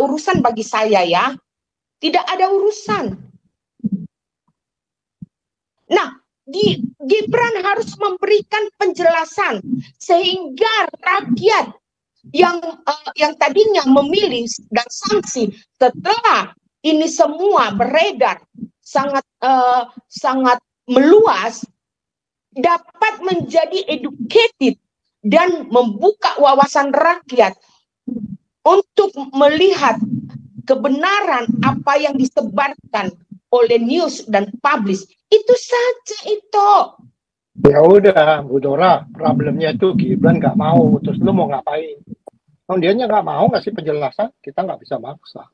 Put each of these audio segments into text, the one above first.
urusan bagi saya ya. Tidak ada urusan. Nah, Gibran harus memberikan penjelasan sehingga rakyat yang tadinya memilih dan sanksi setelah ini semua beredar sangat meluas dapat menjadi educated dan membuka wawasan rakyat untuk melihat kebenaran apa yang disebarkan oleh news dan publish. Itu saja itu. Ya udah, Bu Dora, problemnya itu Gibran nggak mau, terus lu mau ngapain? Kalau dia nggak mau ngasih penjelasan, kita nggak bisa maksa.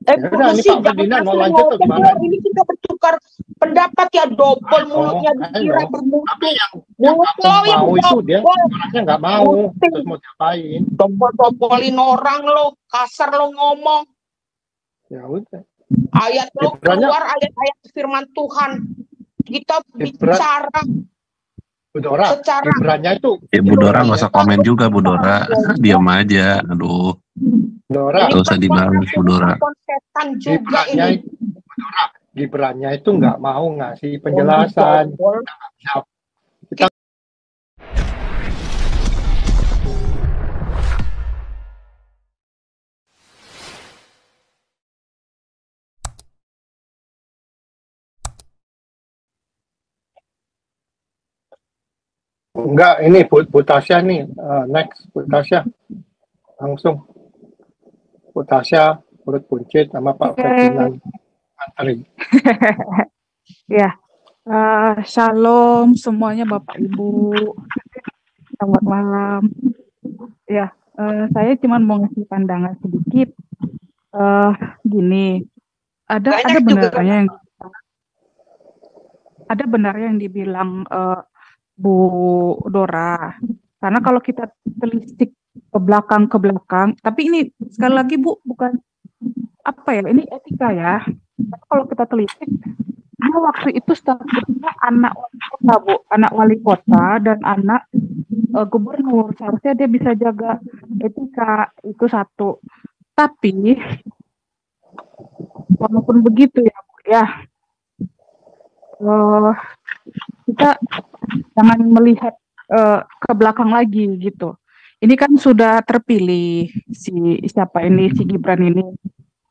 Ya udah, ini Pak Ferdinand mau lanjut atau gimana? Ini kita bertukar pendapat ya, double mulutnya dikira bermutu. Tapi yang mau itu dia orangnya nggak mau, terus mau diapain? Double-doublein orang lo, kasar lo ngomong. Ya udah. Ayat lo keluar, ayat-ayat firman Tuhan. Kita bicara Bu Dora, Gibrannya itu Bu Dora nggak usah komen juga, Bu Dora. Diam aja. Aduh. Dora, nggak usah dibalas, Bu Dora. Gibrannya itu nggak mau ngasih penjelasan. Kita enggak, ini Bu Tasya nih, next Bu Tasya langsung Bu Tasya urut buncit sama Pak Ferdinand antri. Ya, shalom semuanya Bapak Ibu, selamat malam. Ya, saya cuma mau ngasih pandangan sedikit. Gini, ada benarnya yang dibilang Bu Dora. Karena kalau kita telisik ke belakang, tapi ini sekali lagi Bu, bukan apa ya, ini etika ya. Kalau kita telisik, waktu itu statusnya anak wali kota Bu, anak wali kota dan anak gubernur. Seharusnya dia bisa jaga etika, itu satu. Tapi walaupun begitu ya Bu ya, kita jangan melihat ke belakang lagi gitu. Ini kan sudah terpilih si Gibran ini.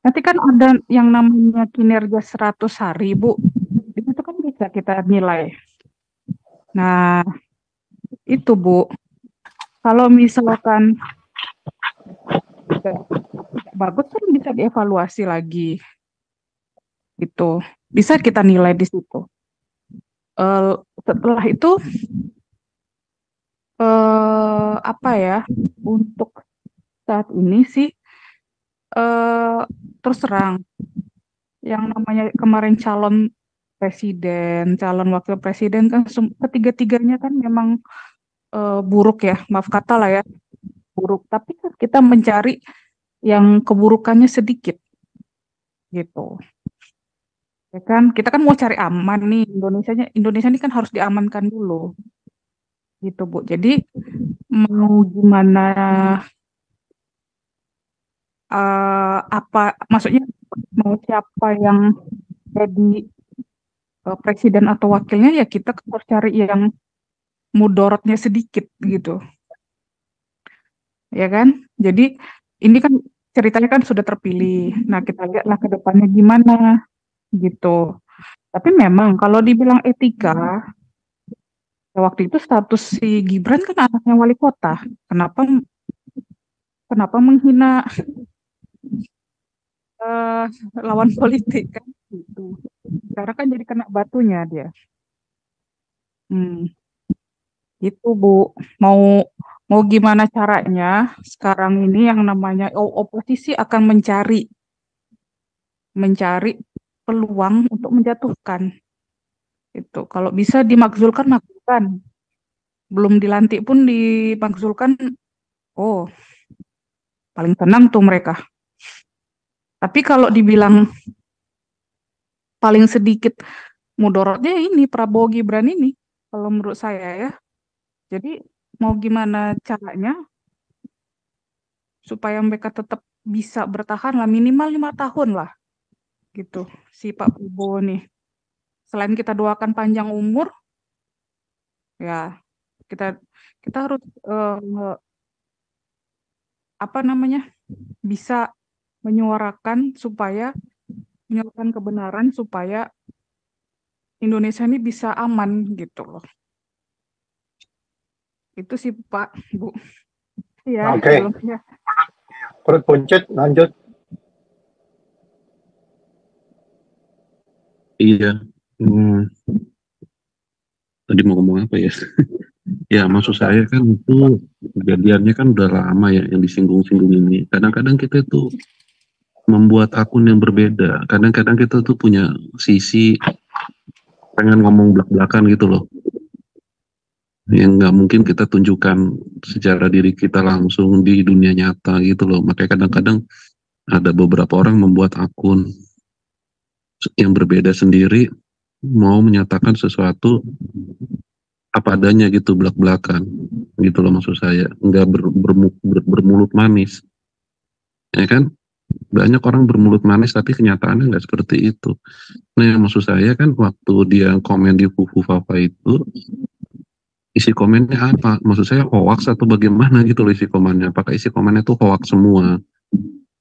Nanti kan ada yang namanya kinerja 100 hari, Bu. Itu kan bisa kita nilai. Nah, itu Bu. Kalau misalkan bagus kan bisa dievaluasi lagi. Gitu. Bisa kita nilai di situ. Setelah itu untuk saat ini sih terus terang yang namanya kemarin calon presiden, calon wakil presiden kan ketiga-tiganya kan memang buruk ya, maaf kata lah ya, buruk. Tapi kan kita mencari yang keburukannya sedikit gitu. Ya kan, kita kan mau cari aman nih, Indonesia ini kan harus diamankan dulu. Gitu Bu. Jadi mau gimana maksudnya mau siapa yang jadi presiden atau wakilnya, ya kita harus cari yang mudorotnya sedikit gitu. Ya kan? Jadi ini kan ceritanya kan sudah terpilih. Nah, kita lihatlah ke depannya gimana gitu. Tapi memang kalau dibilang etika, waktu itu status si Gibran kan anaknya wali kota. Kenapa menghina lawan politik kan gitu. Karena kan jadi kena batunya dia. Gitu Bu. Mau gimana caranya sekarang ini yang namanya oposisi akan mencari peluang untuk menjatuhkan. Itu kalau bisa dimakzulkan, makzulkan. Belum dilantik pun dimakzulkan. Oh, paling tenang tuh mereka. Tapi kalau dibilang paling sedikit mudorotnya ini Prabowo Gibran ini, kalau menurut saya ya. Jadi mau gimana caranya supaya mereka tetap bisa bertahan lah minimal 5 tahun lah gitu si Pak Prabowo nih. Selain kita doakan panjang umur, ya kita kita harus apa namanya bisa menyuarakan kebenaran supaya Indonesia ini bisa aman gitu loh. Itu sih Pak, Bu. Ya, Oke. ya. Perut buncit, lanjut. Iya. Tadi mau ngomong apa ya? Ya, maksud saya kan itu kejadiannya kan udah lama ya yang disinggung-singgung ini. Kadang-kadang kita tuh membuat akun yang berbeda. Kadang-kadang kita tuh punya sisi pengen ngomong belak-belakan gitu loh. Yang nggak mungkin kita tunjukkan secara diri kita langsung di dunia nyata gitu loh. Makanya kadang-kadang ada beberapa orang membuat akun yang berbeda sendiri, mau menyatakan sesuatu apa adanya gitu, belak-belakan gitu loh maksud saya. Nggak bermulut manis, ya kan? Banyak orang bermulut manis tapi kenyataannya nggak seperti itu. Nah yang maksud saya kan waktu dia komen di Fufu Fafa itu, isi komennya apa? Maksud saya hoax atau bagaimana gitu loh isi komennya? Apakah isi komennya itu hoax semua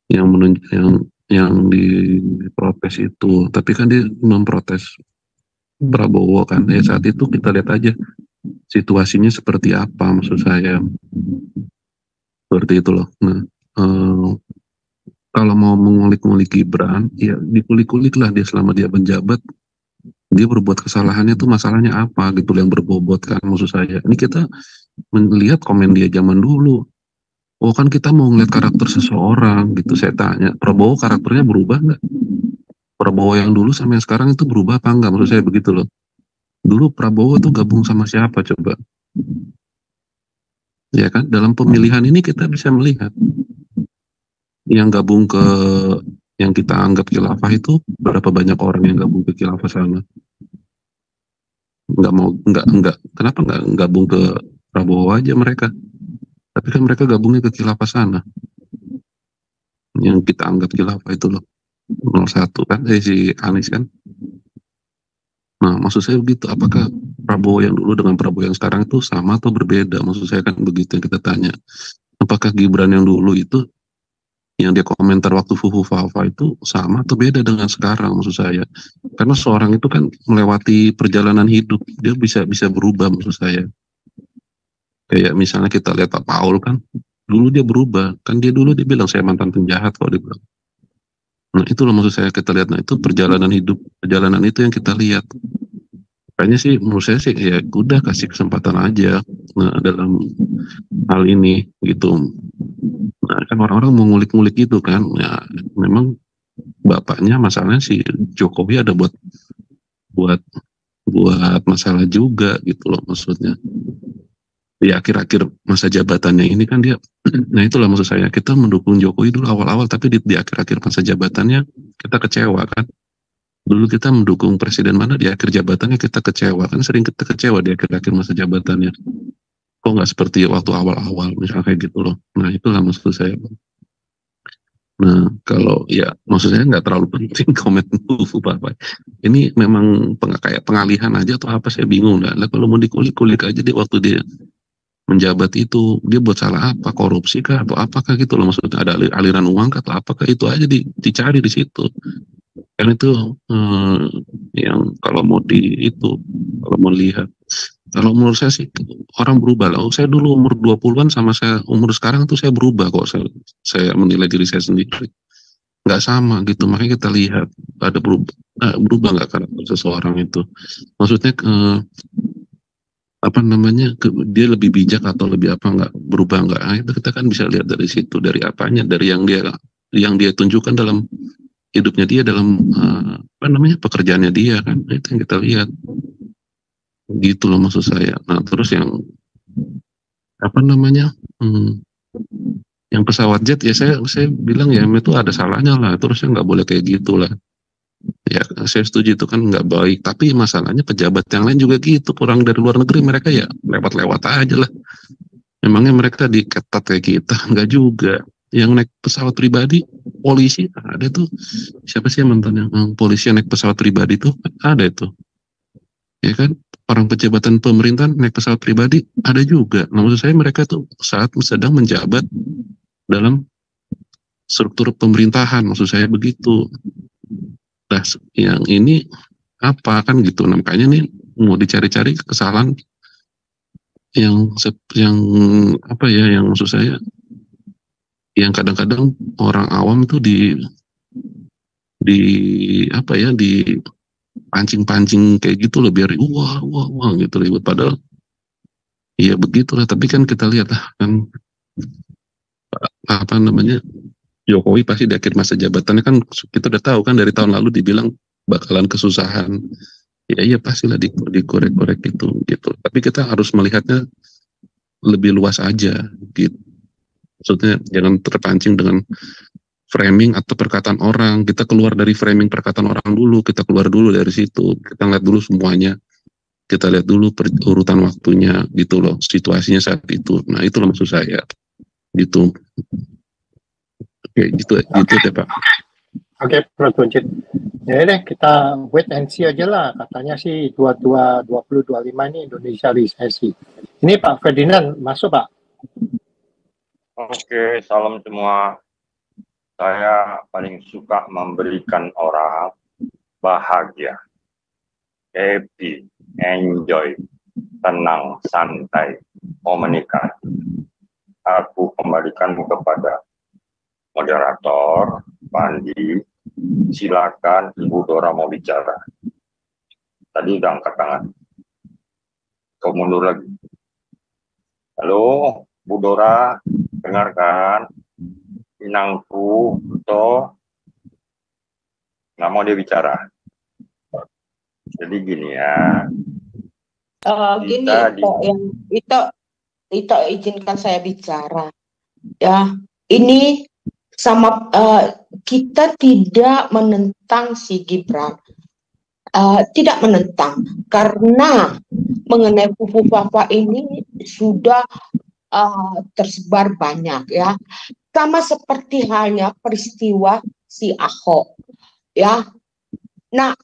yang diprotes itu? Tapi kan dia memprotes Prabowo kan. Ya saat itu kita lihat aja situasinya seperti apa, maksud saya seperti itu loh. Nah kalau mau mengulik-ngulik Gibran, ya dikulik-kulik lah dia selama dia menjabat, dia berbuat kesalahannya tuh masalahnya apa gitu yang berbobot kan, maksud saya. Ini kita melihat komen dia zaman dulu. Oh kan kita mau ngeliat karakter seseorang gitu, saya tanya, Prabowo karakternya berubah nggak? Prabowo yang dulu sama yang sekarang itu berubah apa enggak? Maksud saya begitu loh. Dulu Prabowo tuh gabung sama siapa coba? Ya kan, dalam pemilihan ini kita bisa melihat yang gabung ke yang kita anggap khilafah itu berapa banyak orang yang gabung ke khilafah sana? Kenapa nggak gabung ke Prabowo aja mereka? Tapi kan mereka gabungnya ke khilafah sana. Yang kita anggap khilafah itu loh. 01 kan, si Anies kan. Nah, maksud saya begitu, apakah Prabowo yang dulu dengan Prabowo yang sekarang itu sama atau berbeda? Maksud saya kan begitu yang kita tanya. Apakah Gibran yang dulu itu yang dia komentar waktu Fufu Fafa itu sama atau beda dengan sekarang, maksud saya? Karena seorang itu kan melewati perjalanan hidup, dia bisa berubah, maksud saya. Kayak misalnya kita lihat Pak Paul kan, dulu dia berubah, kan dia bilang saya mantan penjahat kalau dia bilang. Nah itu loh maksud saya kita lihat, nah itu perjalanan hidup, perjalanan itu yang kita lihat. Kayaknya sih menurut saya sih ya udah kasih kesempatan aja dalam hal ini gitu. Nah kan orang-orang mau ngulik-ngulik gitu kan, ya memang bapaknya masalahnya si Jokowi ada buat masalah juga gitu loh maksudnya. Di akhir-akhir masa jabatannya ini kan dia, nah itulah maksud saya, kita mendukung Jokowi dulu awal-awal, tapi di akhir-akhir masa jabatannya kita kecewa kan. Dulu kita mendukung presiden mana, di akhir jabatannya kita kecewa kan, sering kita kecewa di akhir-akhir masa jabatannya. Kok nggak seperti waktu awal-awal misalnya kayak gitu loh. Nah itulah maksud saya. Nah kalau ya maksud saya nggak terlalu penting komen Bapak. Ini memang kayak pengalihan aja atau apa, saya bingung lah. Kalau mau dikulik-kulik aja di waktu dia menjabat itu, dia buat salah apa, korupsi kah atau apakah gitu loh, maksudnya ada aliran uang kah atau apakah, itu aja dicari di situ. Kan itu yang kalau mau lihat, kalau menurut saya sih orang berubah lah. Saya dulu umur 20-an sama saya umur sekarang tuh saya berubah kok, saya menilai diri saya sendiri nggak sama gitu. Makanya kita lihat ada berubah nggak karakter seseorang itu, maksudnya dia lebih bijak atau lebih apa, nggak berubah nggak? Nah, itu kita kan bisa lihat dari situ, dari apanya, dari yang dia tunjukkan dalam hidupnya dia, dalam pekerjaannya dia kan. Nah, itu yang kita lihat gitu loh maksud saya. Nah terus yang yang pesawat jet, ya saya bilang ya itu ada salahnya lah, terusnya nggak boleh kayak gitulah. Ya saya setuju itu kan nggak baik, tapi masalahnya pejabat yang lain juga gitu, kurang dari luar negeri mereka ya lewat-lewat aja lah. Memangnya mereka diketat kayak kita? Nggak juga. yang naik pesawat pribadi, polisi ada tuh. Siapa sih yang mantan yang polisi yang naik pesawat pribadi tuh? Ada itu. Ya kan? Orang pejabatan pemerintahan naik pesawat pribadi ada juga. Nah, maksud saya mereka tuh saat sedang menjabat dalam struktur pemerintahan, maksud saya begitu. Nah, yang ini apa kan gitu. Nah, makanya nih mau dicari-cari kesalahan yang apa ya, yang maksud saya yang kadang-kadang orang awam tuh di apa ya, di pancing-pancing kayak gitu loh, biar wah gitu ribut, padahal ya begitulah. Tapi kan kita lihat lah kan, apa namanya, Jokowi pasti di akhir masa jabatannya kan kita udah tahu kan, dari tahun lalu dibilang bakalan kesusahan. Ya pastilah dikorek-korek gitu. Tapi kita harus melihatnya lebih luas aja gitu. Maksudnya jangan terpancing dengan framing atau perkataan orang. Kita keluar dari framing perkataan orang dulu, kita keluar dulu dari situ, kita lihat dulu semuanya, kita lihat dulu urutan waktunya gitu loh, situasinya saat itu. Nah itulah maksud saya gitu. Oke, gitu deh Pak. Oke, Bro Buncit. Ya deh, kita wait and see aja lah. Katanya sih 2025 ini Indonesia resesi. Ini Pak Ferdinand masuk Pak. Oke, salam semua. Saya paling suka memberikan orang bahagia, happy, enjoy, tenang, santai, komunikasi. Aku kembalikan kepada moderator, Pandi. Silakan Ibu Dora mau bicara. Tadi udah angkat tangan. Kau mundur lagi. Halo, Bu Dora, dengarkan. Inangku, toh nggak mau dia bicara. Jadi gini ya. Gini, itu izinkan saya bicara. Ya, ini sama kita tidak menentang si Gibran, tidak menentang, karena mengenai fufu-fafa ini sudah tersebar banyak ya, sama seperti halnya peristiwa si Ahok ya. Nah,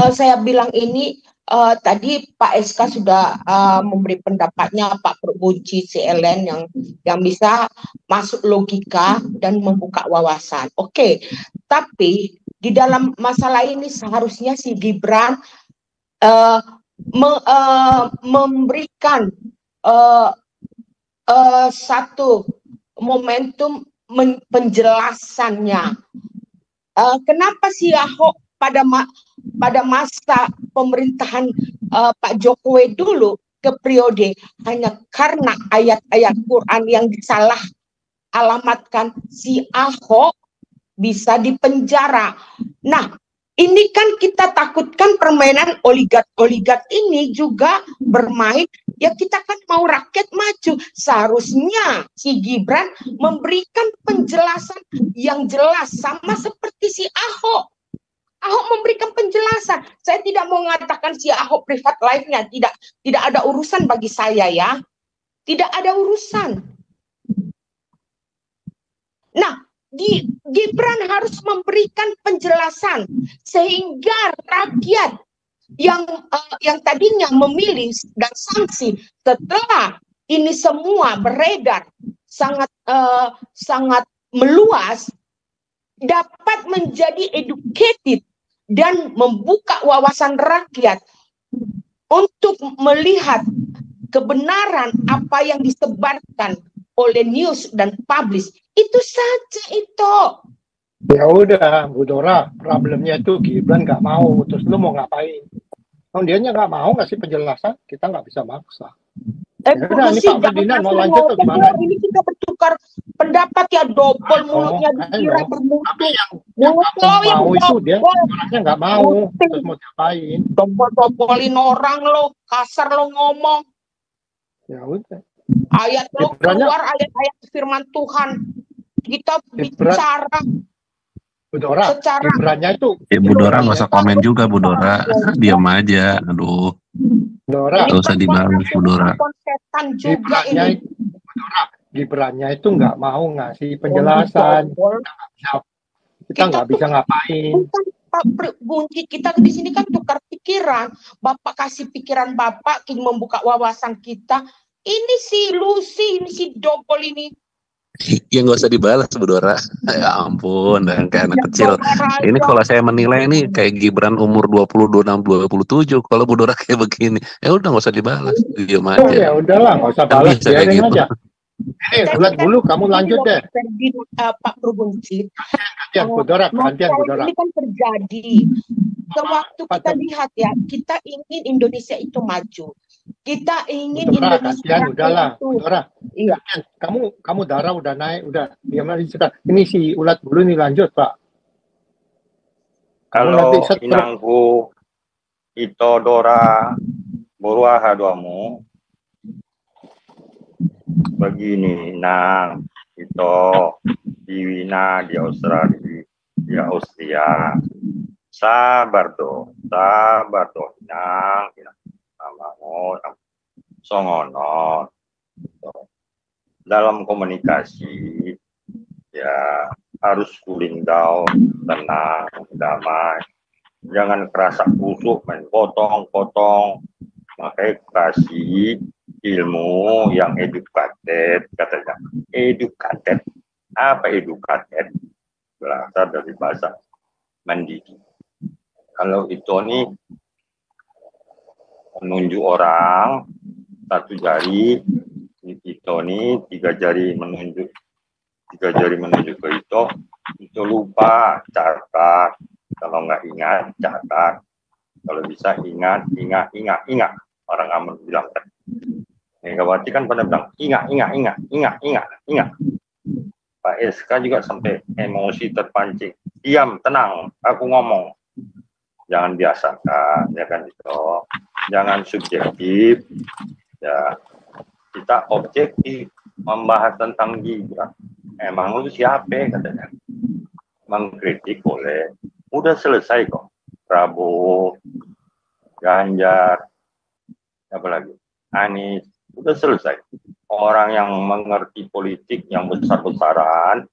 saya bilang ini tadi Pak SK sudah memberi pendapatnya, Pak Perbunci CLN yang bisa masuk logika dan membuka wawasan. Oke, tapi di dalam masalah ini seharusnya si Gibran memberikan satu momentum penjelasannya. Kenapa si Ahok pada masa pemerintahan Pak Jokowi dulu ke periode, hanya karena ayat-ayat Quran yang disalah alamatkan, si Ahok bisa dipenjara. Nah, ini kan kita takutkan permainan oligark ini juga bermain. Ya kita kan mau rakyat maju. Seharusnya si Gibran memberikan penjelasan yang jelas sama seperti si Ahok. Ahok memberikan penjelasan. Saya tidak mau mengatakan si Ahok privat life-nya, tidak ada urusan bagi saya ya. Tidak ada urusan. Nah, Gibran harus memberikan penjelasan sehingga rakyat yang tadinya memilih dan sanksi setelah ini semua beredar sangat meluas, dapat menjadi educated dan membuka wawasan rakyat untuk melihat kebenaran apa yang disebarkan oleh news dan publish. Itu saja itu. Ya udah, Bu Dora, problemnya itu Gibran nggak mau, terus lu mau ngapain? Kalau dia nggak mau ngasih penjelasan, kita nggak bisa maksa. Ya udah, ini Pak Ferdinand mau lanjut atau gimana? Ini kita bertukar pendapat ya, dobel mulutnya dikira bermutu. Tapi yang mau itu dia orangnya nggak mau, terus mau ngapain? Dobel-dobelin orang lo, kasar lo ngomong. Ya udah. Ayat lo keluar, ayat-ayat firman Tuhan. Kita bicara Bu Dora, secara Gibrannya itu. Ya Bu Dora nggak usah komen juga Bu Dora, diam aja. Aduh, Dora, nggak usah dibalas Bu Dora. Setan juga Gibrannya ini. itu, Bu Dora, Gibrannya itu nggak mau ngasih penjelasan. Kita nggak bisa ngapain. Bukan Pak Gunci, kita di sini kan tukar pikiran. Bapak kasih pikiran Bapak, kini membuka wawasan kita. Ini si Lucy, ini si Dobol ini. Ya nggak usah dibalas, Bu Dora. Ya ampun, dan kayak anak kecil. Ini kalau saya menilai ini kayak Gibran umur 20, 26, 27. Kalau Bu Dora kayak begini, ya udah nggak usah dibalas. Diam aja. Oh ya udahlah, nggak usah balas, biarin aja. Bulat dulu, kamu lanjut deh. Pak Gunci. Ya, Bu Dora, gantian Bu Dora. Ini kan terjadi. Sewaktu kita lihat ya, kita ingin Indonesia itu maju. Kita ingin Bu Dora, Indonesia gantian udahlah. Bu Dora, iya. Kamu darah udah naik, udah. Diam lagi sudah. Ini si Ulat Bulu nih lanjut, Pak. Kalau inangku ito Dora Boruaha doamu begini nang itu di Wina di Austria sabar do nang songono dalam komunikasi ya harus cooling down, tenang, damai, jangan kerasa kusuk main potong makanya kasih ilmu yang educated, katanya educated. Apa educated? Berasal dari bahasa mendidik. Kalau itu nih menunjuk orang satu jari, itu nih tiga jari menunjuk ke itu lupa, catat. Kalau nggak ingat, catat. Kalau bisa ingat. Orang Amun bilang kan. Megawati kan pada bilang, ingat. Pak SK juga sampai emosi terpancing. Diam, tenang, aku ngomong. Jangan biasakan, ya kan itu. Jangan subjektif. Ya, kita objektif membahas tentang Gibran. Emang lu siapa katanya? Mengkritik boleh. Udah selesai kok. Prabowo, Ganjar, apa lagi? Anies, udah selesai. Orang yang mengerti politik yang besar-besaran,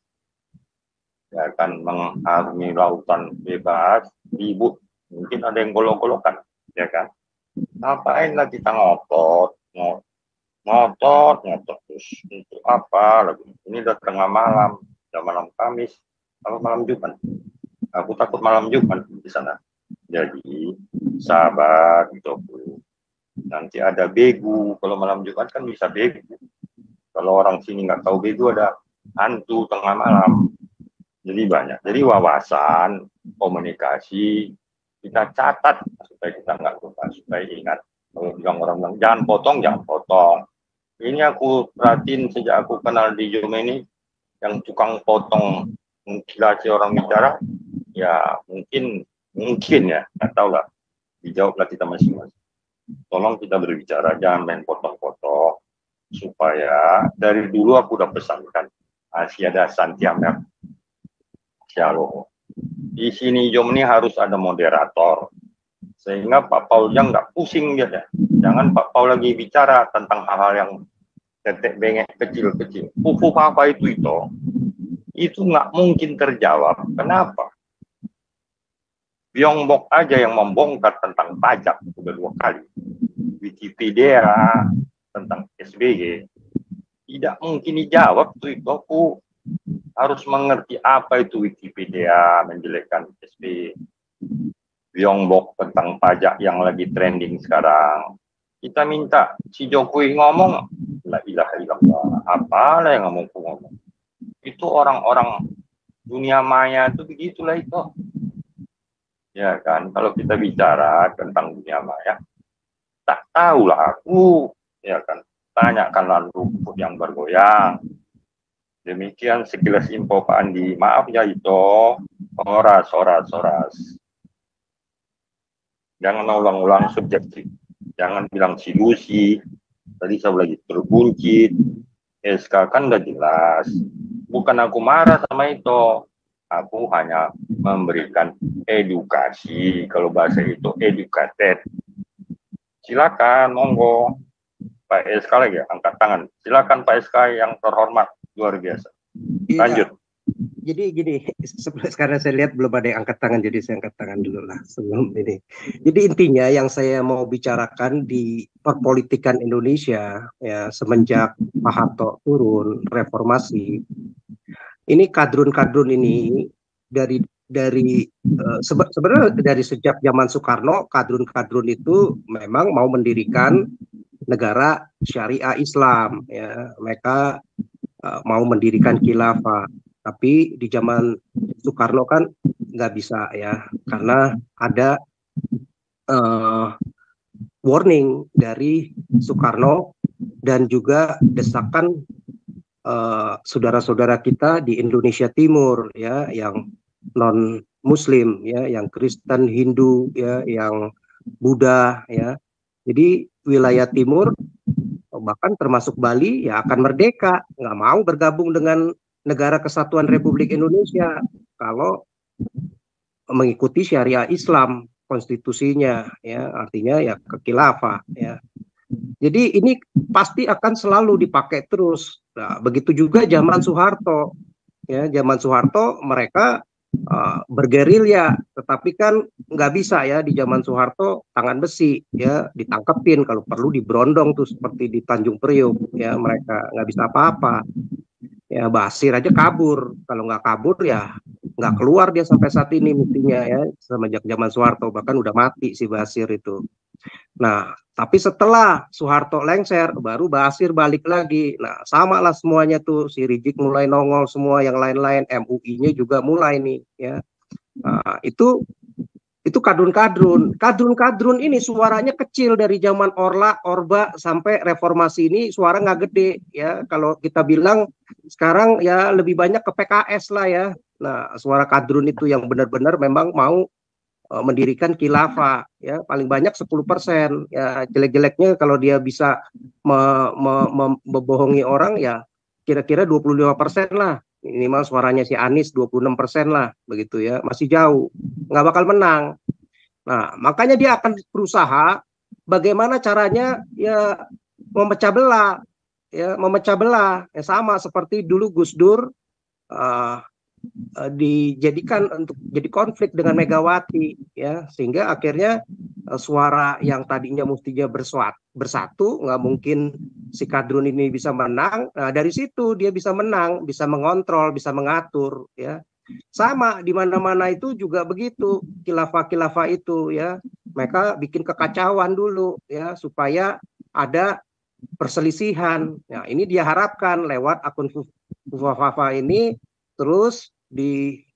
ya kan mengarungi lautan bebas, ribut, mungkin ada yang golok-golokan, ya kan? Ngapain lah kita ngotot terus untuk apa lagi? Ini udah tengah malam, udah malam Kamis, kalau malam Jumat. Aku takut malam Jumat di sana. Jadi sabar gitu. Nanti ada begu, kalau malam Jumat kan bisa begu. Kalau orang sini nggak tahu begu, ada hantu tengah malam. Jadi banyak. Jadi wawasan, komunikasi kita catat supaya kita nggak lupa, supaya ingat. Kalau bilang orang bilang jangan potong. Ini aku perhatiin sejak aku kenal di Zoom ini, yang tukang potong mengkilasi orang bicara, ya mungkin ya, nggak tahu lah. Dijawablah kita masing-masing. Tolong kita berbicara, jangan main potong-potong, supaya dari dulu aku udah pesankan, Asyada Santiamer, Shalom. Di sini Zoom ini harus ada moderator, sehingga Pak Paul yang nggak pusing dia. Jangan Pak Paul lagi bicara tentang hal-hal yang tetek bengek kecil-kecil. Pupuk apa itu nggak mungkin terjawab. Kenapa? Biongbok aja yang membongkar tentang pajak sudah 2 kali. Wikipedia tentang SBY tidak mungkin dijawab tuh itu. Aku harus mengerti apa itu Wikipedia menjelekkan SBY. Biongbok tentang pajak yang lagi trending sekarang. Kita minta si Jokowi ngomong, la ilaha illallah, apalah yang ngomong. Itu orang-orang dunia maya itu begitulah itu. Ya kan, kalau kita bicara tentang dunia maya, tak tahulah aku, ya kan, tanyakanlah rumput yang bergoyang. Demikian sekilas info Pak Andi, maaf ya itu, horas. Jangan ulang-ulang subjektif. Jangan bilang si Lucy, tadi saya lagi terbuncit, SK kan udah jelas. Bukan aku marah sama itu, aku hanya memberikan edukasi, kalau bahasa itu educated. Silakan, monggo. Pak SK lagi ya, angkat tangan. Silakan Pak SK yang terhormat, luar biasa. Lanjut. Jadi gini, sekarang saya lihat belum ada yang angkat tangan, jadi saya angkat tangan dulu lah sebelum ini. Jadi intinya yang saya mau bicarakan di perpolitikan Indonesia ya semenjak Pak Harto turun reformasi, ini kadrun-kadrun ini sebenarnya dari sejak zaman Soekarno, kadrun-kadrun itu memang mau mendirikan negara syariah Islam ya, mereka mau mendirikan khilafah. Tapi di zaman Soekarno kan nggak bisa ya, karena ada warning dari Soekarno dan juga desakan saudara-saudara kita di Indonesia Timur ya, yang non Muslim ya, yang Kristen, Hindu ya, yang Buddha ya. Jadi wilayah Timur bahkan termasuk Bali ya akan merdeka, nggak mau bergabung dengan Negara Kesatuan Republik Indonesia kalau mengikuti syariah Islam konstitusinya ya, artinya ya kekhilafah ya. Jadi ini pasti akan selalu dipakai terus. Nah, begitu juga zaman Soeharto ya, zaman Soeharto mereka bergerilya, tetapi kan nggak bisa ya di zaman Soeharto, tangan besi ya, ditangkepin, kalau perlu diberondong tuh seperti di Tanjung Priok ya, mereka nggak bisa apa-apa. Ya Basir aja kabur, kalau nggak kabur ya nggak keluar dia sampai saat ini mestinya ya, semenjak zaman Soeharto, bahkan udah mati si Basir itu. Nah tapi setelah Soeharto lengser baru Basir balik lagi. Nah sama lah semuanya tuh, si Rizik mulai nongol, semua yang lain-lain, MUI-nya juga mulai nih ya. Nah, itu kadrun ini suaranya kecil dari zaman Orba sampai reformasi ini, suara nggak gede ya. Kalau kita bilang sekarang ya lebih banyak ke PKS lah ya. Nah suara kadrun itu yang benar-benar memang mau mendirikan khilafah ya, paling banyak 10% ya, jelek-jeleknya kalau dia bisa membohongi orang ya kira-kira 25% lah minimal, suaranya si Anies 26% lah begitu ya, masih jauh, nggak bakal menang. Nah makanya dia akan berusaha bagaimana caranya ya memecah belah ya, sama seperti dulu Gus Dur dijadikan untuk jadi konflik dengan Megawati ya, sehingga akhirnya suara yang tadinya mestinya bersatu, nggak mungkin si kadrun ini bisa menang. Nah dari situ dia bisa menang, bisa mengontrol, bisa mengatur ya. Sama di mana-mana itu juga begitu, khilafah itu ya, mereka bikin kekacauan dulu ya supaya ada perselisihan. Nah ini dia harapkan lewat akun Fufafa ini terus di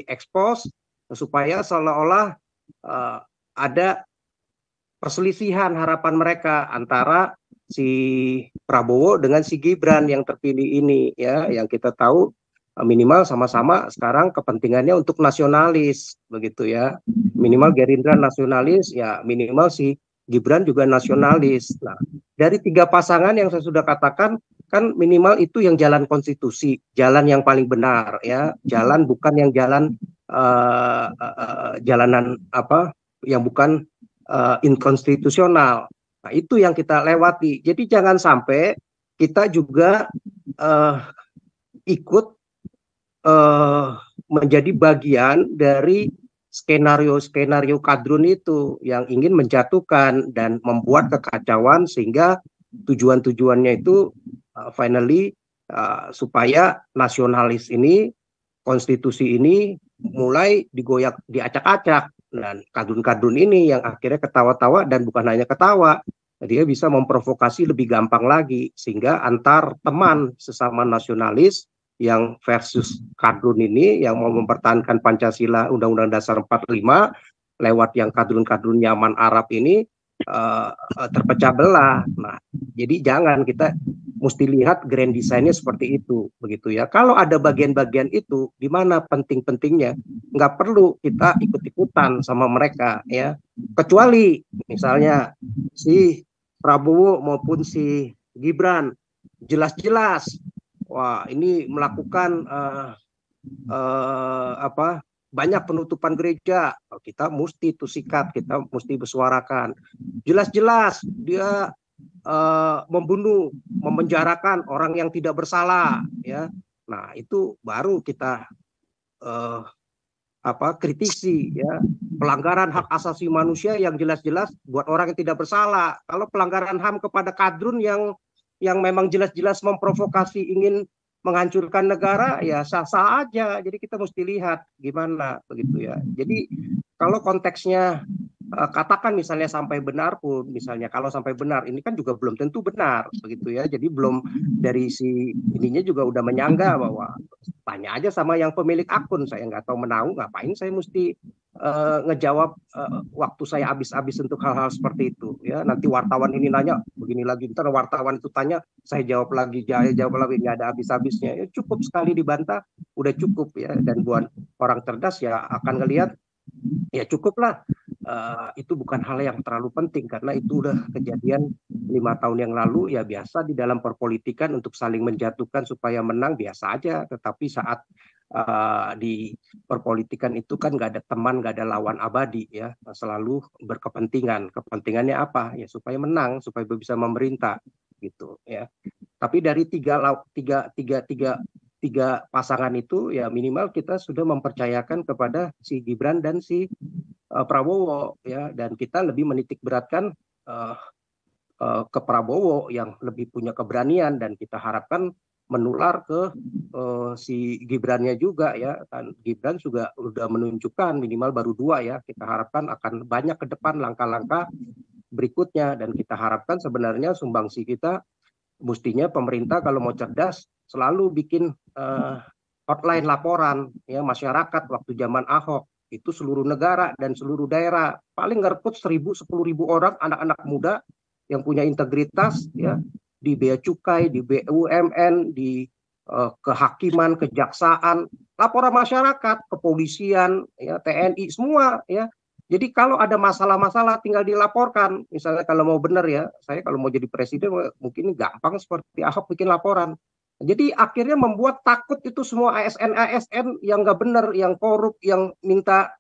expose supaya seolah-olah ada perselisihan harapan mereka antara si Prabowo dengan si Gibran yang terpilih ini ya, yang kita tahu minimal sama-sama sekarang kepentingannya untuk nasionalis begitu ya, minimal Gerindra nasionalis ya, minimal si Gibran juga nasionalis. Nah dari 3 pasangan yang saya sudah katakan kan minimal itu yang jalan konstitusi, jalan yang paling benar ya, jalan bukan yang jalan jalanan apa yang bukan inkonstitusional. Nah itu yang kita lewati. Jadi jangan sampai kita juga ikut menjadi bagian dari skenario kadrun itu yang ingin menjatuhkan dan membuat kekacauan, sehingga tujuannya itu finally supaya nasionalis ini, konstitusi ini mulai digoyak, diacak-acak. Dan kadrun-kadrun ini yang akhirnya ketawa-tawa, dan bukan hanya ketawa, dia bisa memprovokasi lebih gampang lagi, sehingga antar teman sesama nasionalis yang versus kadrun ini yang mau mempertahankan Pancasila, Undang-Undang Dasar 45 lewat yang kadrun-kadrun nyaman Arab ini terpecah belah. Nah, jadi jangan, kita mesti lihat grand design-nya seperti itu, begitu ya. Kalau ada bagian-bagian itu, di mana penting-pentingnya, nggak perlu kita ikut-ikutan sama mereka ya. Kecuali misalnya si Prabowo maupun si Gibran jelas-jelas, wah ini melakukan banyak penutupan gereja, kita mesti itu sikat, kita mesti bersuarakan. Jelas-jelas dia membunuh, memenjarakan orang yang tidak bersalah, ya. Nah, itu baru kita kritisi, ya. Pelanggaran hak asasi manusia yang jelas-jelas buat orang yang tidak bersalah. Kalau pelanggaran HAM kepada kadrun yang memang jelas-jelas memprovokasi ingin menghancurkan negara, ya sah-sah aja. Jadi kita mesti lihat gimana begitu ya. Jadi kalau konteksnya katakan misalnya sampai benar pun, misalnya kalau sampai benar, ini kan juga belum tentu benar begitu ya. Jadi belum, dari si ininya juga udah menyangga bahwa tanya aja sama yang pemilik akun, saya nggak tahu menahu, ngapain saya mesti ngejawab waktu saya habis-habis untuk hal-hal seperti itu ya. Nanti wartawan ini nanya begini lagi, ntar wartawan itu tanya, saya jawab lagi, nggak ada habis-habisnya. Ya, cukup sekali dibantah udah cukup ya. Dan buat orang cerdas ya akan ngelihat ya cukuplah, itu bukan hal yang terlalu penting karena itu udah kejadian 5 tahun yang lalu. Ya biasa di dalam perpolitikan untuk saling menjatuhkan supaya menang biasa aja. Tetapi saat di perpolitikan itu kan nggak ada teman, nggak ada lawan abadi ya, selalu berkepentingan. Kepentingannya apa ya? Supaya menang, supaya bisa memerintah gitu ya. Tapi dari tiga pasangan itu ya minimal kita sudah mempercayakan kepada si Gibran dan si Prabowo ya, dan kita lebih menitik beratkan ke Prabowo yang lebih punya keberanian, dan kita harapkan menular ke si Gibrannya juga ya. Dan Gibran juga sudah menunjukkan minimal baru 2 ya, kita harapkan akan banyak ke depan langkah-langkah berikutnya. Dan kita harapkan sebenarnya sumbangsi kita, mestinya pemerintah kalau mau cerdas selalu bikin hotline laporan ya masyarakat. Waktu zaman Ahok itu seluruh negara dan seluruh daerah paling ngerekrut 10.000-10.000 orang anak-anak muda yang punya integritas ya, di bea cukai, di BUMN, di kehakiman, kejaksaan, laporan masyarakat, kepolisian, ya, TNI, semua ya. Jadi kalau ada masalah-masalah tinggal dilaporkan. Misalnya kalau mau benar ya, saya kalau mau jadi presiden mungkin gampang seperti Ahok bikin laporan. Jadi akhirnya membuat takut itu semua ASN yang nggak benar, yang korup, yang minta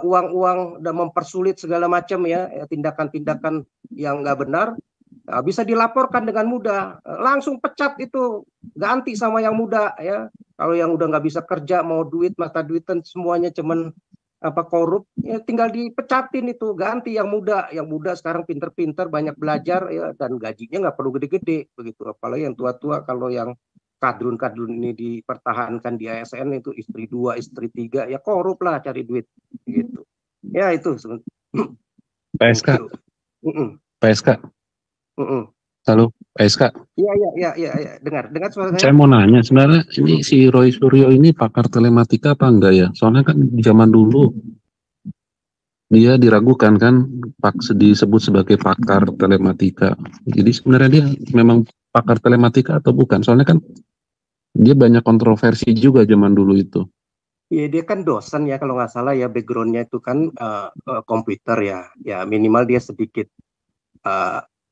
uang-uang dan mempersulit segala macam ya, tindakan-tindakan yang nggak benar. Nah, bisa dilaporkan dengan mudah, langsung pecat itu, ganti sama yang muda ya. Kalau yang udah nggak bisa kerja, mau duit, mata duitan semuanya cuman korup, ya tinggal dipecatin itu, ganti yang muda. Yang muda sekarang pinter-pinter, banyak belajar ya, dan gajinya nggak perlu gede-gede begitu. Apalagi yang tua-tua, kalau yang kadrun-kadrun ini dipertahankan di ASN itu istri 2, istri 3, ya korup lah, cari duit gitu. Ya itu. PSK. PSK. Halo, PSK. Iya, dengar suara Saya mau nanya, sebenarnya ini si Roy Suryo ini pakar telematika apa enggak ya? Soalnya kan zaman dulu dia diragukan kan, disebut sebagai pakar telematika. Jadi sebenarnya dia memang pakar telematika atau bukan? Soalnya kan dia banyak kontroversi juga zaman dulu itu. Iya, dia kan dosen ya kalau nggak salah ya, backgroundnya itu kan komputer ya. Ya minimal dia sedikit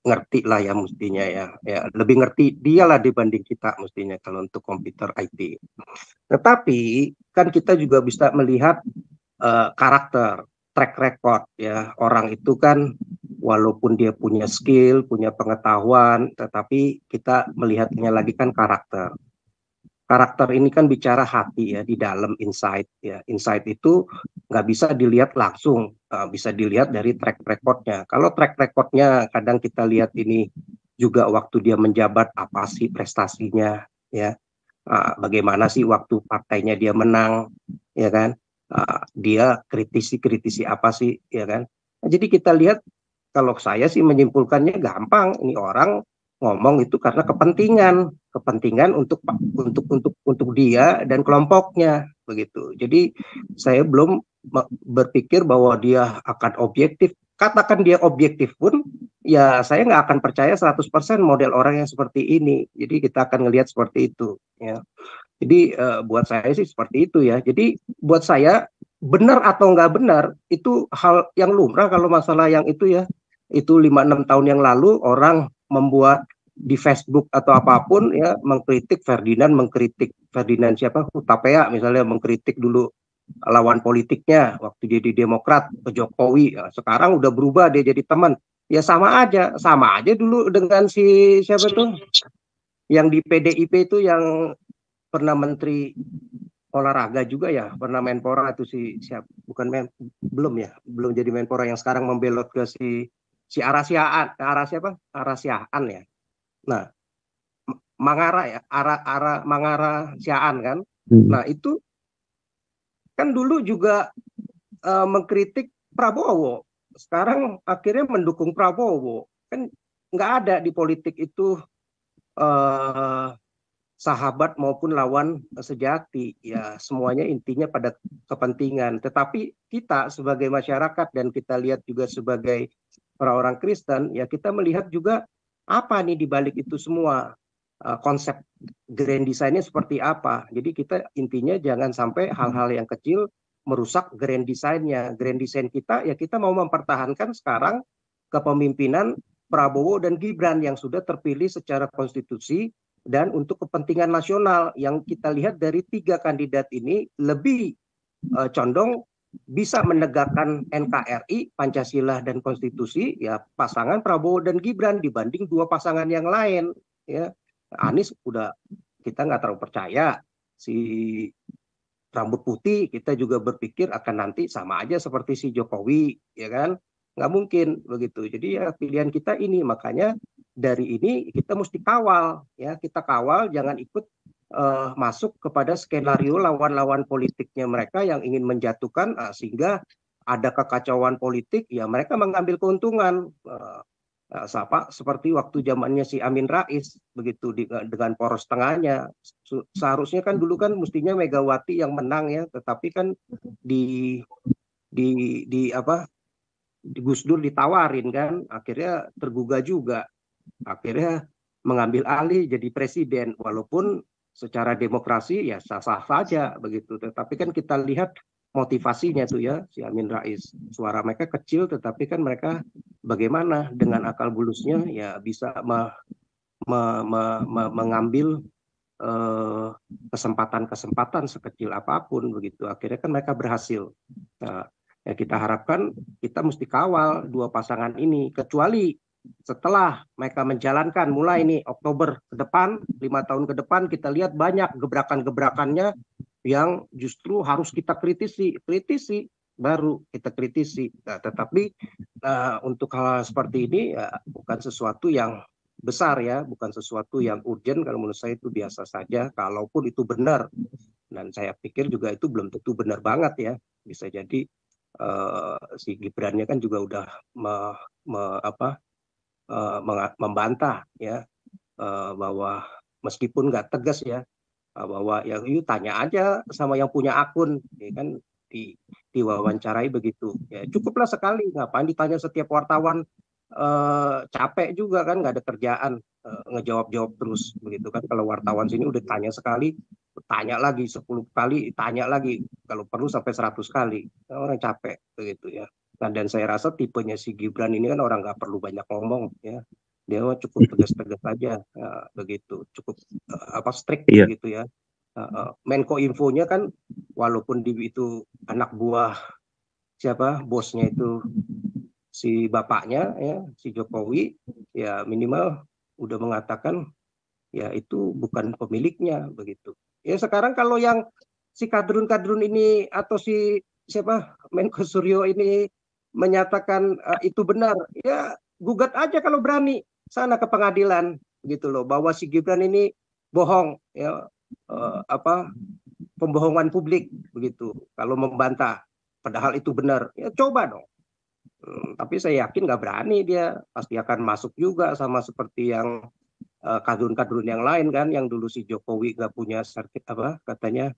ngerti lah ya mestinya ya. Lebih ngerti dia lah dibanding kita mestinya kalau untuk komputer IT. Tetapi kan kita juga bisa melihat karakter, track record ya. Orang itu kan walaupun dia punya skill, punya pengetahuan, tetapi kita melihatnya lagi kan karakter. Karakter ini kan bicara hati ya, di dalam insight ya. Insight itu nggak bisa dilihat langsung, bisa dilihat dari track recordnya. Kalau track recordnya kadang kita lihat ini juga waktu dia menjabat, apa sih prestasinya ya, bagaimana sih waktu partainya dia menang ya kan, dia kritisi apa sih ya kan. Nah, jadi kita lihat, kalau saya sih menyimpulkannya gampang, ini orang ngomong itu karena kepentingan untuk dia dan kelompoknya begitu. Jadi saya belum berpikir bahwa dia akan objektif. Katakan dia objektif pun ya saya nggak akan percaya 100% model orang yang seperti ini. Jadi kita akan ngelihat seperti itu ya. Jadi buat saya sih seperti itu ya. Jadi buat saya benar atau nggak benar itu hal yang lumrah kalau masalah yang itu ya. Itu 5-6 tahun yang lalu orang membuat di Facebook atau apapun ya, mengkritik Ferdinand siapa, Hutapea misalnya, mengkritik dulu lawan politiknya waktu dia di Demokrat ke Jokowi, ya, sekarang udah berubah dia jadi teman. Ya sama aja dulu dengan si siapa tuh yang di PDIP itu yang pernah menteri olahraga juga ya, pernah Menpora itu belum jadi Menpora yang sekarang membelot ke si Arasiaan ya. Nah, Mangara Siaan kan. Nah, itu kan dulu juga mengkritik Prabowo. Sekarang akhirnya mendukung Prabowo. Kan nggak ada di politik itu sahabat maupun lawan sejati. Ya, semuanya intinya pada kepentingan. Tetapi kita sebagai masyarakat dan kita lihat juga sebagai orang-orang Kristen, ya kita melihat juga apa nih di balik itu semua. Konsep grand design-nya seperti apa. Jadi kita intinya jangan sampai hal-hal yang kecil merusak grand design-nya. Grand design kita, ya kita mau mempertahankan sekarang kepemimpinan Prabowo dan Gibran yang sudah terpilih secara konstitusi dan untuk kepentingan nasional. Yang kita lihat dari 3 kandidat ini lebih condong bisa menegakkan NKRI, Pancasila dan konstitusi, ya pasangan Prabowo dan Gibran dibanding 2 pasangan yang lain. Ya, Anies udah kita nggak terlalu percaya. Si rambut putih kita juga berpikir akan nanti sama aja seperti si Jokowi, ya kan? Nggak mungkin begitu. Jadi ya pilihan kita ini, makanya dari ini kita mesti kawal, ya kita kawal jangan ikut masuk kepada skenario lawan-lawan politiknya mereka yang ingin menjatuhkan, sehingga ada kekacauan politik, ya mereka mengambil keuntungan. Seperti waktu zamannya si Amin Rais begitu dengan poros tengahnya. Seharusnya kan dulu kan mestinya Megawati yang menang ya, tetapi kan di Gus Dur ditawarin kan, akhirnya tergugah juga, akhirnya mengambil alih jadi presiden, walaupun secara demokrasi ya sah-sah saja begitu. Tetapi kan kita lihat motivasinya tuh ya, si Amin Rais, suara mereka kecil tetapi kan mereka bagaimana dengan akal bulusnya ya bisa mengambil kesempatan-kesempatan sekecil apapun begitu. Akhirnya kan mereka berhasil. Nah, ya kita harapkan kita mesti kawal 2 pasangan ini, kecuali setelah mereka menjalankan mulai ini Oktober ke depan, 5 tahun ke depan, kita lihat banyak gebrakan-gebrakannya yang justru harus kita kritisi baru kita kritisi. Nah, tetapi untuk hal seperti ini ya, bukan sesuatu yang besar ya, bukan sesuatu yang urgent. Kalau menurut saya itu biasa saja, kalaupun itu benar, dan saya pikir juga itu belum tentu benar banget ya. Bisa jadi si Gibrannya kan juga udah membantah ya, bahwa meskipun nggak tegas ya, bahwa ya yuk tanya aja sama yang punya akun, ya kan, diwawancarai begitu. Ya cukuplah sekali, ngapain ditanya setiap wartawan, capek juga kan, nggak ada kerjaan ngejawab-jawab terus begitu kan. Kalau wartawan sini udah tanya sekali, tanya lagi 10 kali, tanya lagi, kalau perlu sampai 100 kali. Orang capek begitu ya. Nah, dan saya rasa tipenya si Gibran ini kan orang nggak perlu banyak ngomong ya. Dia cukup tegas-tegas aja begitu, cukup strict begitu ya. Menko Infonya kan walaupun itu anak buah siapa bosnya itu si bapaknya ya, si Jokowi, ya minimal udah mengatakan ya itu bukan pemiliknya begitu. Ya sekarang kalau yang si kadrun-kadrun ini atau si siapa Menko Suryo ini menyatakan itu benar, ya gugat aja kalau berani sana ke pengadilan gitu loh, bahwa si Gibran ini bohong ya, pembohongan publik begitu. Kalau membantah padahal itu benar, ya coba dong. Tapi saya yakin nggak berani, dia pasti akan masuk juga sama seperti yang kadrun-kadrun yang lain kan, yang dulu si Jokowi nggak punya katanya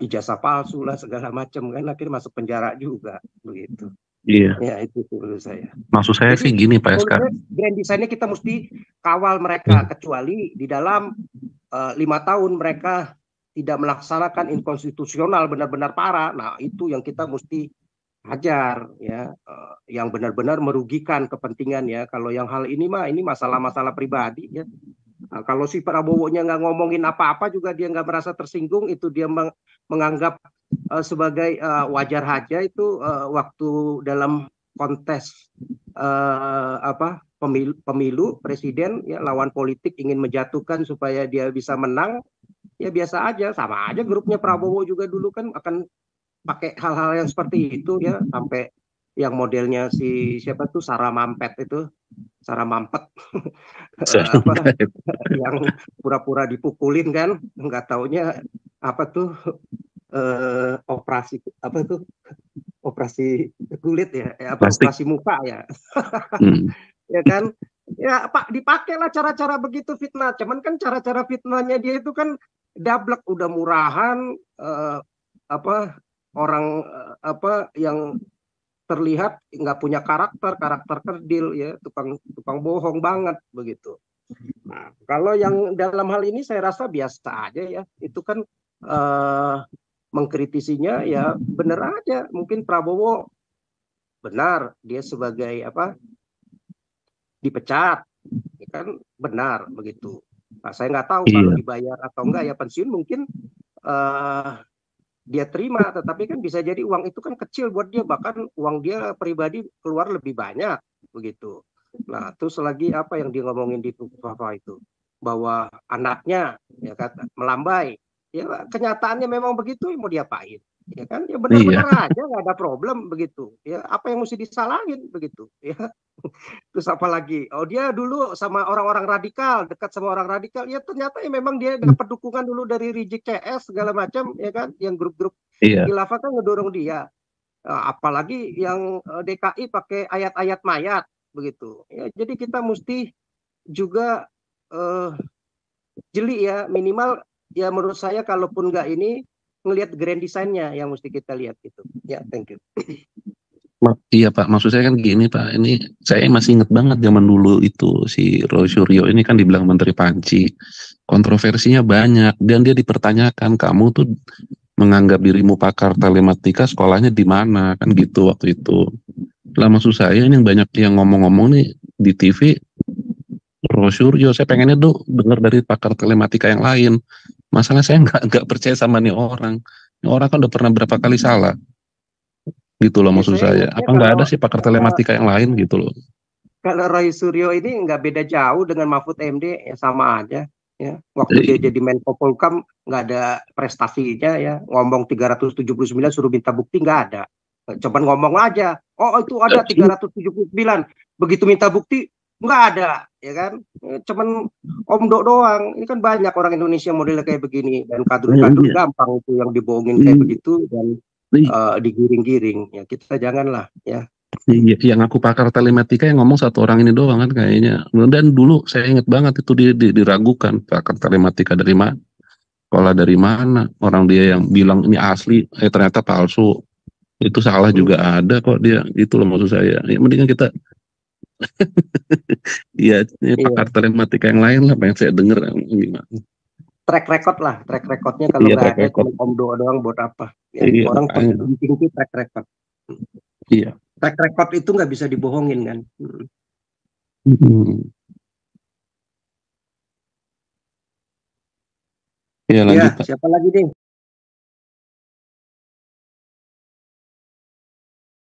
ijazah palsu lah segala macam kan, akhirnya masuk penjara juga begitu. Iya. Ya itu menurut saya. Maksud saya sih gini Pak SK. Grand design-nya kita mesti kawal mereka, kecuali di dalam 5 tahun mereka tidak melaksanakan inkonstitusional benar-benar parah. Nah itu yang kita mesti hajar ya, yang benar-benar merugikan kepentingan ya. Kalau yang hal ini mah ini masalah-masalah pribadi ya. Nah, kalau si Prabowo-nya nggak ngomongin apa-apa juga dia nggak merasa tersinggung, itu dia menganggap sebagai wajar saja itu waktu dalam kontes pemilu presiden ya, lawan politik ingin menjatuhkan supaya dia bisa menang, ya biasa aja, sama aja grupnya Prabowo juga dulu kan akan pakai hal-hal yang seperti itu ya, sampai yang modelnya si siapa tuh Sarah Mampet itu, Sarah Mampet yang pura-pura dipukulin kan, nggak taunya apa tuh operasi kulit ya, operasi muka ya. Ya kan, ya Pak, dipakailah cara-cara begitu fitnah. Cuman kan cara-cara fitnahnya dia itu kan dablek, udah murahan, orang yang terlihat nggak punya karakter kerdil ya, tukang bohong banget begitu. Nah, kalau yang dalam hal ini saya rasa biasa aja ya, itu kan mengkritisinya ya benar aja. Mungkin Prabowo benar dia sebagai dipecat, ya kan benar begitu. Nah, saya nggak tahu kalau dibayar atau enggak ya, pensiun mungkin dia terima, tetapi kan bisa jadi uang itu kan kecil buat dia, bahkan uang dia pribadi keluar lebih banyak begitu. Nah, terus lagi apa yang dia ngomongin di Fafa itu, bahwa anaknya ya kata melambai, ya kenyataannya memang begitu, mau diapain, ya kan, ya benar-benar aja nggak ada problem begitu, ya apa yang mesti disalahin begitu ya. Terus apa lagi? Oh, dia dulu sama orang-orang radikal, dekat sama orang radikal. Ya ternyata ya memang dia dapat dukungan dulu dari Rizik CS segala macam, ya kan? Yang grup-grup khilafah kan ngedorong dia. Apalagi yang DKI pakai ayat-ayat mayat begitu. Ya, jadi kita mesti juga jeli ya, minimal ya menurut saya, kalaupun nggak ini, ngelihat grand design-nya yang mesti kita lihat itu. Ya, thank you. Iya Pak, maksud saya kan gini Pak, ini saya masih inget banget zaman dulu itu si Roy Suryo ini kan dibilang Menteri Panci, kontroversinya banyak dan dia dipertanyakan, kamu tuh menganggap dirimu pakar telematika, sekolahnya di mana kan gitu waktu itu. Lah maksud saya ini yang banyak yang ngomong-ngomong nih di TV, Roy Suryo, saya pengennya tuh dengar dari pakar telematika yang lain. Masalah saya nggak percaya sama nih orang. Ini orang kan udah pernah berapa kali salah. Gitu loh maksud saya. Apa nggak ada sih pakar telematika yang lain gitu loh? Kalau Roy Suryo ini nggak beda jauh dengan Mahfud MD, ya sama aja. Ya, waktu dia jadi Menko Polhukam nggak ada prestasinya ya, ngomong 379 suruh minta bukti nggak ada. Coba ngomong aja, oh itu ada 379, begitu minta bukti nggak ada, ya kan? Cuman omdo doang. Ini kan banyak orang Indonesia modelnya kayak begini, dan kader-kader gampang itu yang dibohongin kayak begitu dan digiring-giring. Ya kita janganlah ya. Yang aku pakar telematika yang ngomong satu orang ini doang kan kayaknya. Dan dulu saya ingat banget itu diragukan pakar telematika dari mana, sekolah dari mana, orang dia yang bilang ini asli, ternyata palsu. Itu salah juga ada kok dia, gitu loh maksud saya. Ya, mendingan kita ya pakar telematika yang lain lah, pengen saya denger gimana. Track recordnya kalau nggak ada cuma omdo doang buat apa? Ya, orang penting itu track record. Iya. Track record itu nggak bisa dibohongin kan. Ya lanjut Pak. Siapa lagi nih?